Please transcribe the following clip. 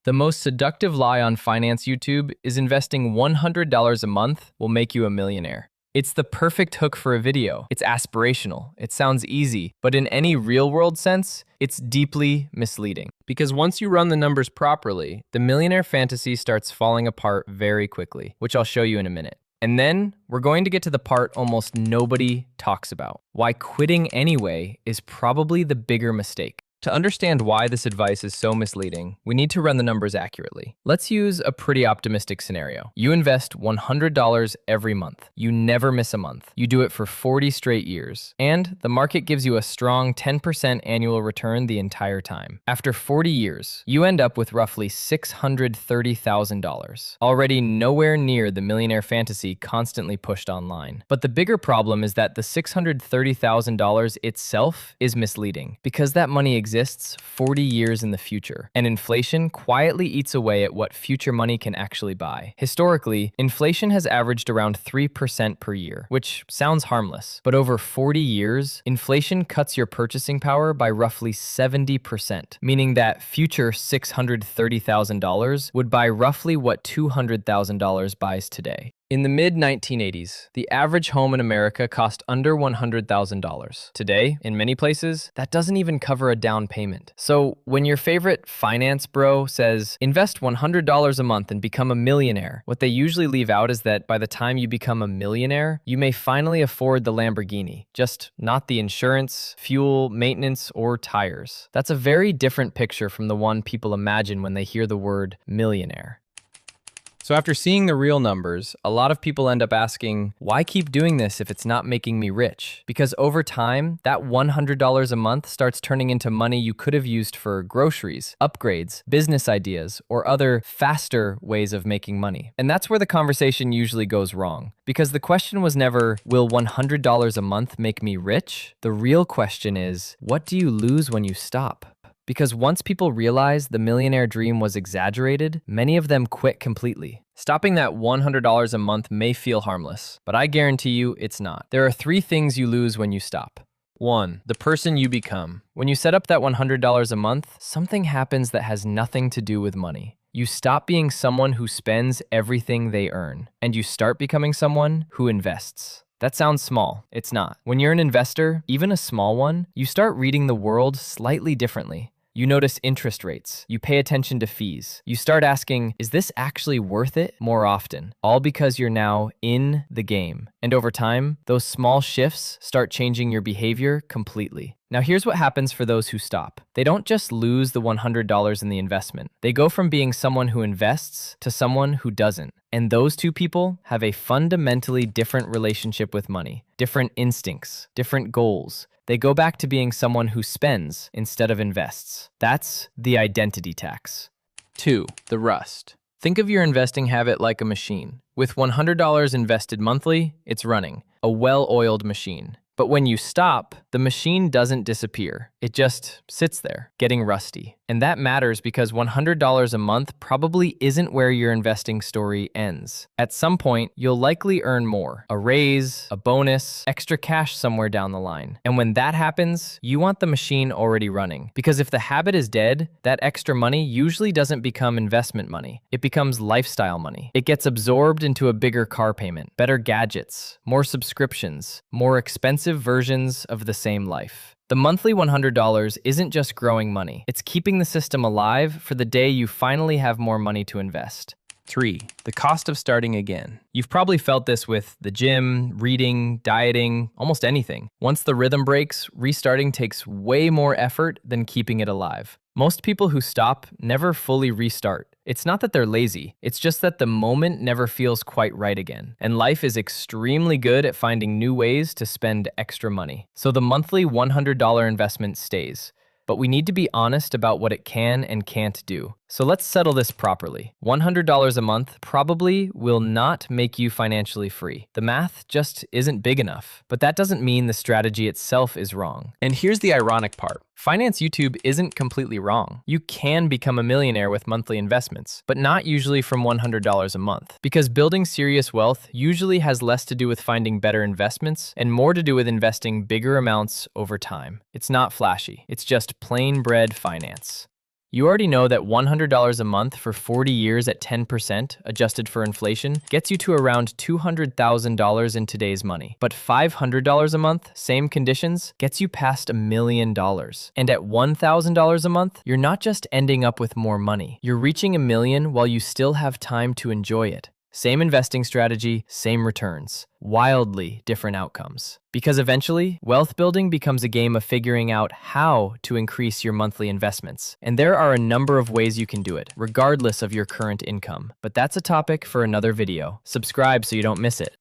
The most seductive lie on finance YouTube is investing $100 a month will make you a millionaire. It's the perfect hook for a video. It's aspirational. It sounds easy, but in any real-world sense, it's deeply misleading. Because once you run the numbers properly, the millionaire fantasy starts falling apart very quickly, which I'll show you in a minute. And then we're going to get to the part almost nobody talks about. Why quitting anyway is probably the bigger mistake. To understand why this advice is so misleading, we need to run the numbers accurately. Let's use a pretty optimistic scenario. You invest $100 every month. You never miss a month. You do it for 40 straight years. And the market gives you a strong 10% annual return the entire time. After 40 years, you end up with roughly $630,000. Already nowhere near the millionaire fantasy constantly pushed online. But the bigger problem is that the $630,000 itself is misleading, because that money exists 40 years in the future, and inflation quietly eats away at what future money can actually buy. Historically, inflation has averaged around 3% per year, which sounds harmless, but over 40 years, inflation cuts your purchasing power by roughly 70%, meaning that future $630,000 would buy roughly what $200,000 buys today. In the mid-1980s, the average home in America cost under $100,000. Today, in many places, that doesn't even cover a down payment. So when your favorite finance bro says, invest $100 a month and become a millionaire, what they usually leave out is that by the time you become a millionaire, you may finally afford the Lamborghini, just not the insurance, fuel, maintenance, or tires. That's a very different picture from the one people imagine when they hear the word millionaire. So after seeing the real numbers, a lot of people end up asking, why keep doing this if it's not making me rich? Because over time, that $100 a month starts turning into money you could have used for groceries, upgrades, business ideas, or other faster ways of making money. And that's where the conversation usually goes wrong. Because the question was never, will $100 a month make me rich? The real question is, what do you lose when you stop? Because once people realized the millionaire dream was exaggerated, many of them quit completely. Stopping that $100 a month may feel harmless, but I guarantee you it's not. There are 3 things you lose when you stop. 1. The person you become. When you set up that $100 a month, something happens that has nothing to do with money. You stop being someone who spends everything they earn, and you start becoming someone who invests. That sounds small. It's not. When you're an investor, even a small one, you start reading the world slightly differently. You notice interest rates. You pay attention to fees. You start asking, is this actually worth it, more often? All because you're now in the game. And over time, those small shifts start changing your behavior completely. Now here's what happens for those who stop. They don't just lose the $100 in the investment. They go from being someone who invests to someone who doesn't. And those two people have a fundamentally different relationship with money, different instincts, different goals. They go back to being someone who spends instead of invests. That's the identity tax. 2. The rust. Think of your investing habit like a machine. With $100 invested monthly, it's running, a well-oiled machine. But when you stop, the machine doesn't disappear. It just sits there, getting rusty. And that matters because $100 a month probably isn't where your investing story ends. At some point, you'll likely earn more, a raise, a bonus, extra cash somewhere down the line. And when that happens, you want the machine already running. Because if the habit is dead, that extra money usually doesn't become investment money. It becomes lifestyle money. It gets absorbed into a bigger car payment, better gadgets, more subscriptions, more expensive versions of the same life. The monthly $100 isn't just growing money. It's keeping the system alive for the day you finally have more money to invest. 3. The cost of starting again. You've probably felt this with the gym, reading, dieting, almost anything. Once the rhythm breaks, restarting takes way more effort than keeping it alive. Most people who stop never fully restart. It's not that they're lazy, it's just that the moment never feels quite right again. And life is extremely good at finding new ways to spend extra money. So the monthly $100 investment stays. But we need to be honest about what it can and can't do. So let's settle this properly. $100 a month probably will not make you financially free. The math just isn't big enough. But that doesn't mean the strategy itself is wrong. And here's the ironic part. Finance YouTube isn't completely wrong. You can become a millionaire with monthly investments, but not usually from $100 a month. Because building serious wealth usually has less to do with finding better investments and more to do with investing bigger amounts over time. It's not flashy. It's just plain bread finance. You already know that $100 a month for 40 years at 10%, adjusted for inflation, gets you to around $200,000 in today's money. But $500 a month, same conditions, gets you past $1 million. And at $1,000 a month, you're not just ending up with more money. You're reaching $1 million while you still have time to enjoy it. Same investing strategy, same returns. Wildly different outcomes. Because eventually, wealth building becomes a game of figuring out how to increase your monthly investments. And there are a number of ways you can do it, regardless of your current income. But that's a topic for another video. Subscribe so you don't miss it.